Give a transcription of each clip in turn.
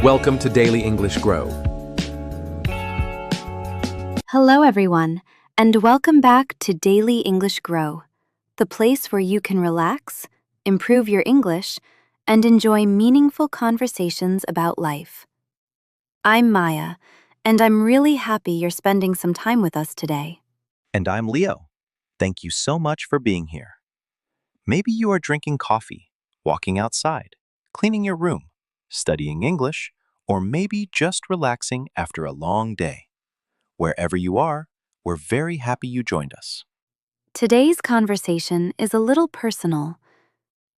Welcome to Daily English Grow. Hello, everyone, and welcome back to Daily English Grow, the place where you can relax, improve your English, and enjoy meaningful conversations about life. I'm Maya, and I'm really happy you're spending some time with us today. And I'm Leo. Thank you so much for being here. Maybe you are drinking coffee, walking outside, cleaning your room, studying English, or maybe just relaxing after a long day. Wherever you are, we're very happy you joined us. Today's conversation is a little personal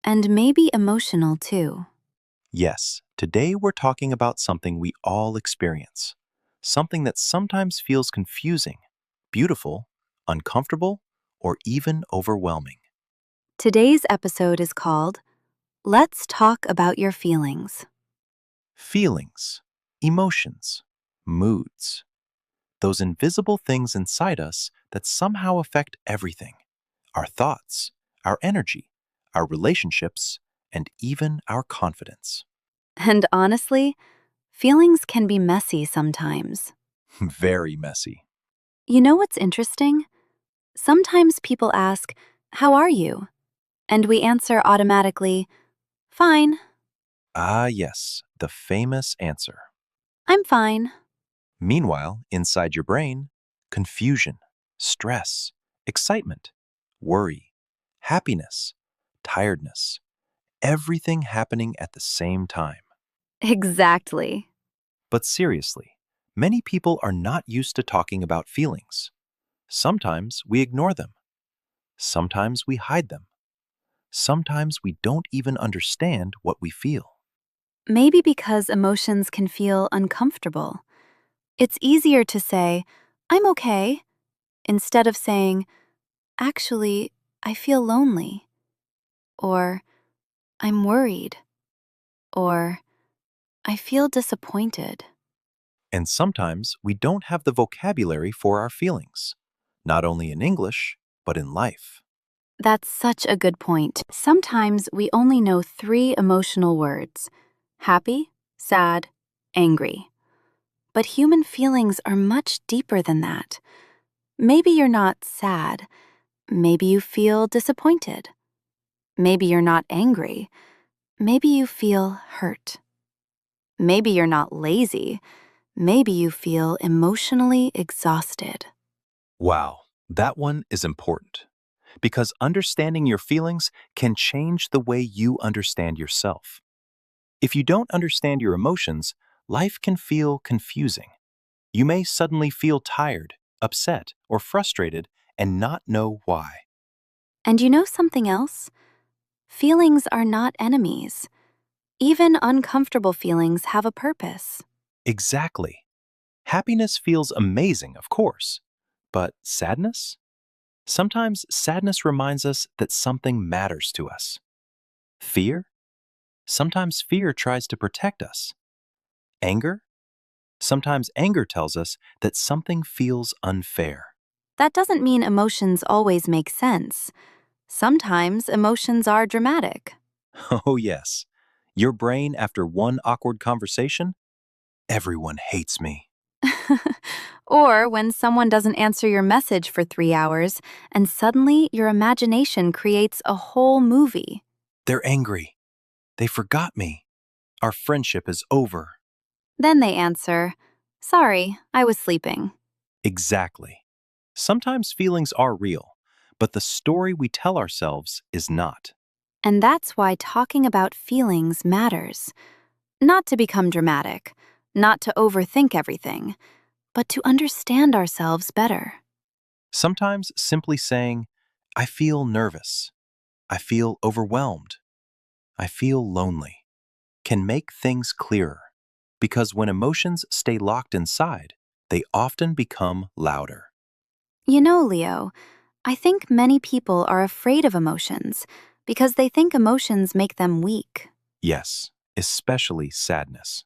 and maybe emotional too. Yes, today we're talking about something we all experience, something that sometimes feels confusing, beautiful, uncomfortable, or even overwhelming. Today's episode is called Let's Talk About Your Feelings. Feelings, emotions, moods. Those invisible things inside us that somehow affect everything: our thoughts, our energy, our relationships, and even our confidence. And honestly, feelings can be messy sometimes. Very messy. You know what's interesting? Sometimes people ask, "How are you?" And we answer automatically, "Fine, Ah, yes, the famous answer. I'm fine." Meanwhile, inside your brain, confusion, stress, excitement, worry, happiness, tiredness, everything happening at the same time. Exactly. But seriously, many people are not used to talking about feelings. Sometimes we ignore them. Sometimes we hide them. Sometimes we don't even understand what we feel. Maybe because emotions can feel uncomfortable. It's easier to say, "I'm okay," instead of saying, "Actually, I feel lonely," or "I'm worried," or "I feel disappointed." And sometimes we don't have the vocabulary for our feelings, not only in English, but in life. That's such a good point. Sometimes we only know 3 emotional words: happy, sad, angry. But human feelings are much deeper than that. Maybe you're not sad. Maybe you feel disappointed. Maybe you're not angry. Maybe you feel hurt. Maybe you're not lazy. Maybe you feel emotionally exhausted. Wow, that one is important because understanding your feelings can change the way you understand yourself. If you don't understand your emotions, life can feel confusing. You may suddenly feel tired, upset, or frustrated and not know why. And you know something else? Feelings are not enemies. Even uncomfortable feelings have a purpose. Exactly. Happiness feels amazing, of course, but sadness? Sometimes sadness reminds us that something matters to us. Fear? Sometimes fear tries to protect us. Anger? Sometimes anger tells us that something feels unfair. That doesn't mean emotions always make sense. Sometimes emotions are dramatic. Oh, yes. Your brain, after one awkward conversation, everyone hates me. Or when someone doesn't answer your message for 3 hours, and suddenly your imagination creates a whole movie. They're angry. They forgot me. Our friendship is over. Then they answer, "Sorry, I was sleeping." Exactly. Sometimes feelings are real, but the story we tell ourselves is not. And that's why talking about feelings matters. Not to become dramatic, not to overthink everything, but to understand ourselves better. Sometimes simply saying, I feel nervous, I feel overwhelmed, I feel lonely, can make things clearer. Because when emotions stay locked inside, they often become louder. You know, Leo, I think many people are afraid of emotions because they think emotions make them weak. Yes, especially sadness.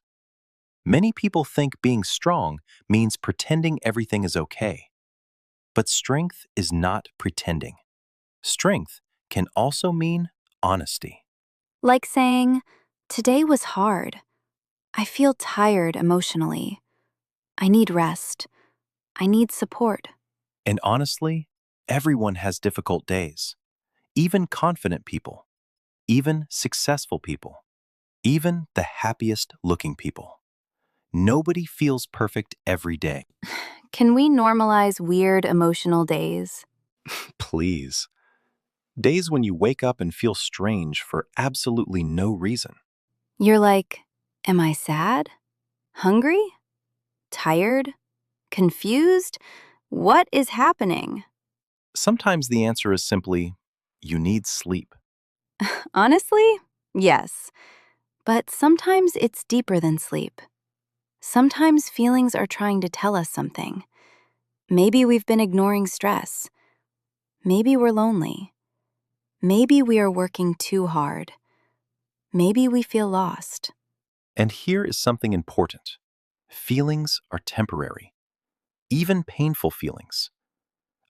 Many people think being strong means pretending everything is okay. But strength is not pretending. Strength can also mean honesty. Like saying, "Today was hard," I feel tired emotionally. I need rest. I need support. And honestly, everyone has difficult days. Even confident people, even successful people, even the happiest looking people. Nobody feels perfect every day. Can we normalize weird emotional days? Please. Days when you wake up and feel strange for absolutely no reason. You're like, am I sad? Hungry? Tired? Confused? What is happening? Sometimes the answer is simply, you need sleep. Honestly, yes. But sometimes it's deeper than sleep. Sometimes feelings are trying to tell us something. Maybe we've been ignoring stress. Maybe we're lonely. Maybe we are working too hard. Maybe we feel lost. And here is something important. Feelings are temporary, even painful feelings.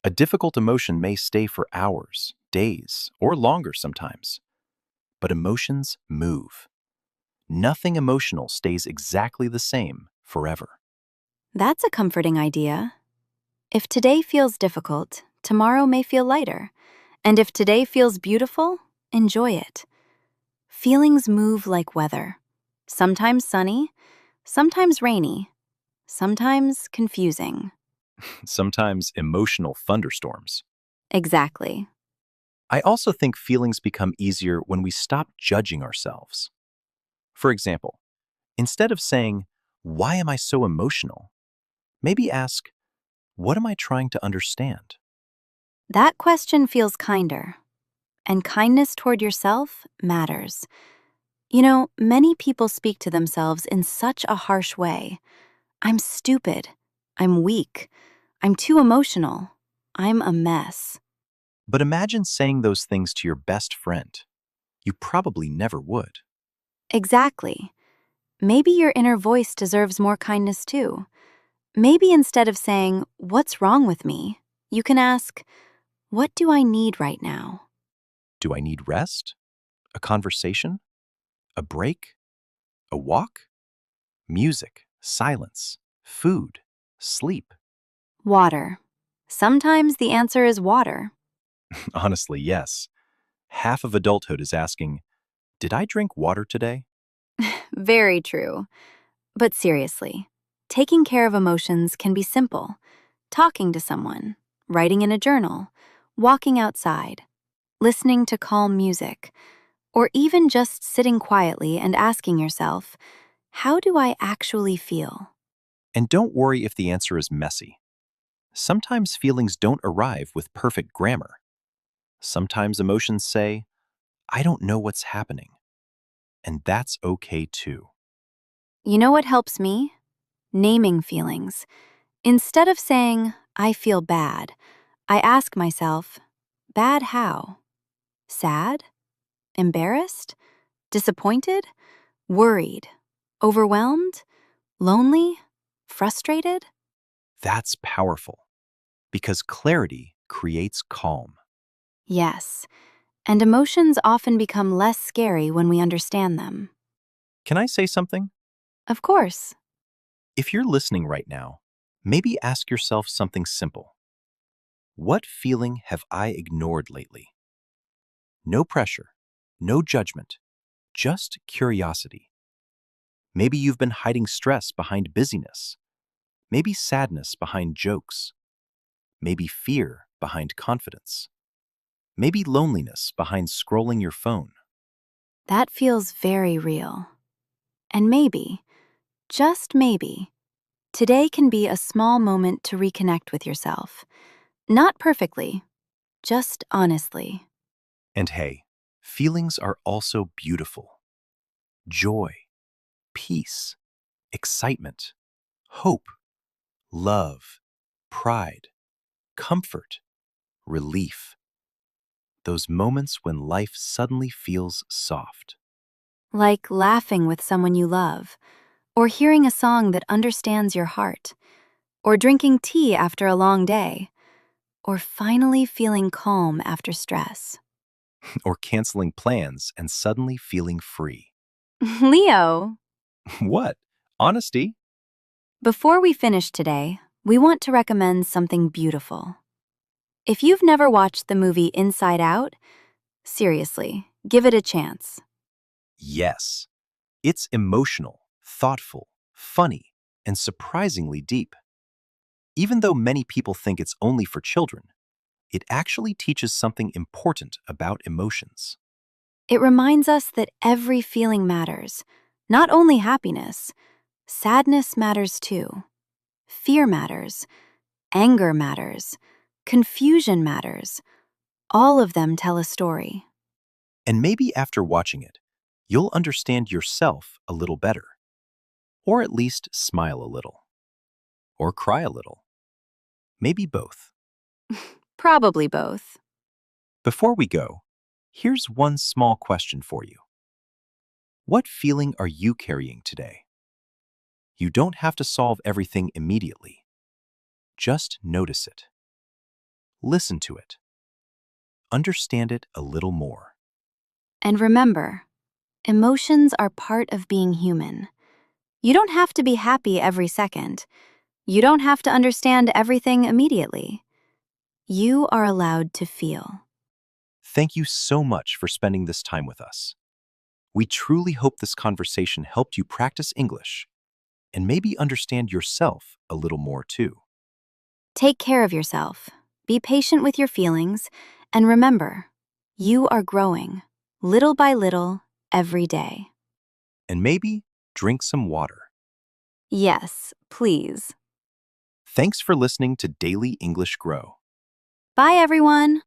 A difficult emotion may stay for hours, days, or longer sometimes. But emotions move. Nothing emotional stays exactly the same forever. That's a comforting idea. If today feels difficult, tomorrow may feel lighter. And if today feels beautiful, enjoy it. Feelings move like weather. Sometimes sunny, sometimes rainy, sometimes confusing. Sometimes emotional thunderstorms. Exactly. I also think feelings become easier when we stop judging ourselves. For example, instead of saying, "Why am I so emotional?" maybe ask, "What am I trying to understand?" That question feels kinder. And kindness toward yourself matters. You know, many people speak to themselves in such a harsh way. I'm stupid. I'm weak. I'm too emotional. I'm a mess. But imagine saying those things to your best friend. You probably never would. Exactly. Maybe your inner voice deserves more kindness too. Maybe instead of saying, "What's wrong with me?" you can ask, "What do I need right now?" Do I need rest? A conversation? A break? A walk? Music, silence, food, sleep. Water. Sometimes the answer is water. Honestly, yes. Half of adulthood is asking, did I drink water today? Very true. But seriously, taking care of emotions can be simple. Talking to someone, writing in a journal, walking outside, listening to calm music, or even just sitting quietly and asking yourself, how do I actually feel? And don't worry if the answer is messy. Sometimes feelings don't arrive with perfect grammar. Sometimes emotions say, I don't know what's happening. And that's okay too. You know what helps me? Naming feelings. Instead of saying, I feel bad, I ask myself, bad how? Sad? Embarrassed? Disappointed? Worried? Overwhelmed? Lonely? Frustrated? That's powerful because clarity creates calm. Yes, and emotions often become less scary when we understand them. Can I say something? Of course. If you're listening right now, maybe ask yourself something simple. What feeling have I ignored lately? No pressure, no judgment, just curiosity. Maybe you've been hiding stress behind busyness. Maybe sadness behind jokes. Maybe fear behind confidence. Maybe loneliness behind scrolling your phone. That feels very real. And maybe, just maybe, today can be a small moment to reconnect with yourself. Not perfectly, just honestly. And hey, feelings are also beautiful. Joy, peace, excitement, hope, love, pride, comfort, relief. Those moments when life suddenly feels soft. Like laughing with someone you love, or hearing a song that understands your heart, or drinking tea after a long day, or finally feeling calm after stress. Or canceling plans and suddenly feeling free. Leo, What? Honesty? Before we finish today, we want to recommend something beautiful. If you've never watched the movie Inside Out, seriously, give it a chance. Yes. It's emotional, thoughtful, funny, and surprisingly deep. Even though many people think it's only for children, it actually teaches something important about emotions. It reminds us that every feeling matters, not only happiness. Sadness matters too. Fear matters. Anger matters. Confusion matters. All of them tell a story. And maybe after watching it, you'll understand yourself a little better. Or at least smile a little. Or cry a little. Maybe both. Probably both. Before we go, here's one small question for you. What feeling are you carrying today? You don't have to solve everything immediately. Just notice it. Listen to it. Understand it a little more. And remember, emotions are part of being human. You don't have to be happy every second. You don't have to understand everything immediately. You are allowed to feel. Thank you so much for spending this time with us. We truly hope this conversation helped you practice English and maybe understand yourself a little more too. Take care of yourself. Be patient with your feelings. And remember, you are growing, little by little, every day. And maybe drink some water. Yes, please. Thanks for listening to Daily English Grow. Bye, everyone.